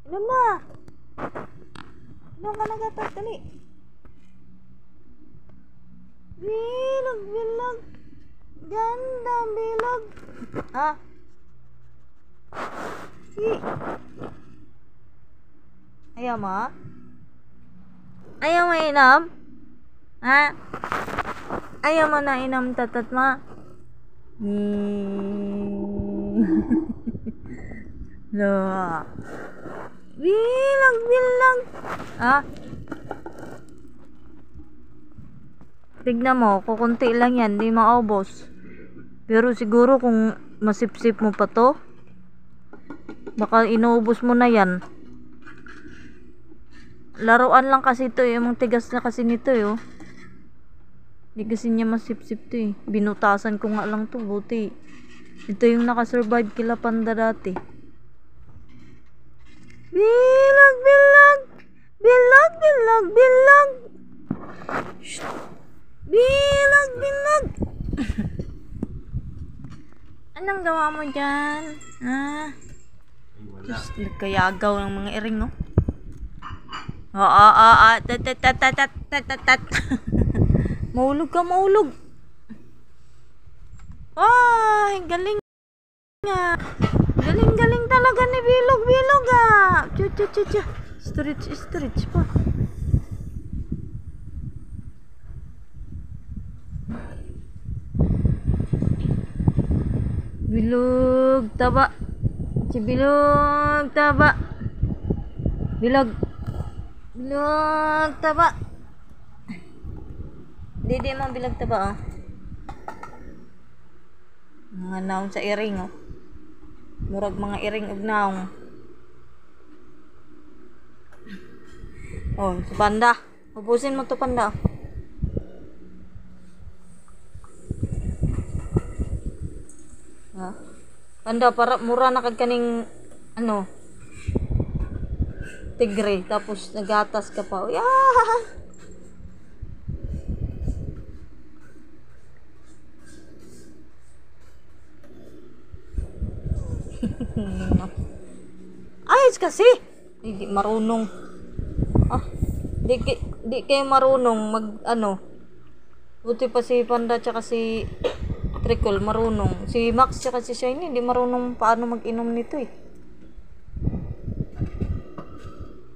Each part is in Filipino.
Inom na. Inom ka na gatas, dali. Bilog, bilog. Ganda, bilog. Ha? Si. Ayaw mo? Ayaw mo inom? Ha? Ayaw mo na inom tatat mo? Lo. Bilog, bilog. Ha? Tignan mo, kukunti lang yan, di maubos. Pero siguro kung masipsip mo pa to, baka inuubos mo na yan. Laruan lang kasi ito eh, yung tigas na kasi nito eh. Oh. Di kasi niya masipsip to eh. Binutasan ko nga lang to, buti. Ito yung nakasurvive kila Panda dati. Bilog, bilog. Bilog, bilog, bilog. Shh. Bilog, bilog. Anong gawa mo dyan? Ha? Diyos, nagkayagaw ng mga iring, no? Tat. Maulog ka, maulog. Ay, galing nga. Galing talaga ni Bilog ah. Cha. Stretch pa. Bilog taba. Si Bilog taba. Bilog taba. Didi mo bilog taba oh. Mga naong sa iring oh. Murag mga iring ug naong. Oh, si Panda. Ubusin mo to Panda. Ha? Panda para mura na kag kaning ano tigre tapos nagatas ka pa. Uy, ah! Ayos kasi. Hindi marunong. Ah, di kayo marunong mag ano. Buti pa si Panda tsaka si Tricol marunong. Si Max tsaka si Shiny hindi marunong paano mag-inom nito eh.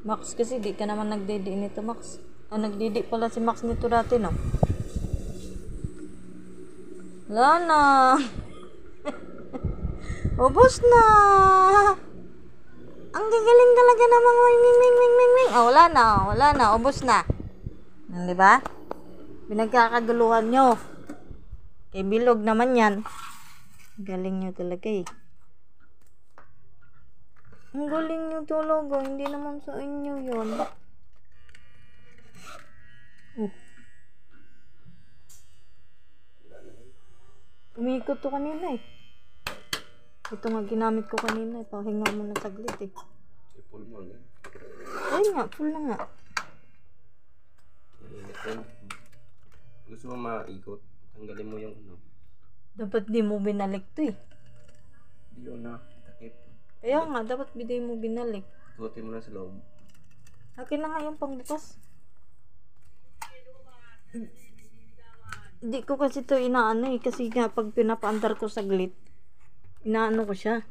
Max kasi di ka naman nagdidi nito Max. Ah, nagdidi pala si Max nito dati no. Wala na. Ubus na. Ang gagaling talaga ng mga ming. Ah, wala na. Ubus na. Di ba? Pinagkakaguluhan nyo. Kay Bilog naman yan. Galing nyo talaga eh. Ang galing nyo talaga. Hindi naman sa inyo yun. Umikot to kanina eh. Ito nga ginamit ko kanina eh. Pahinga mo na saglit eh. Full mo yan. Ayun nga, full na nga. Gusto mo maikot? Tanggalin mo yung ano. Dapat di mo binalik to eh. Hindi yun na. Takip. Kaya nga, dapat di mo binalik. Ikutin mo na sa loob. Akin na nga yung pangbukas. Hindi ko kasi to inaano eh. Kasi nga pag pinapaandar ko saglit, inaano ko siya.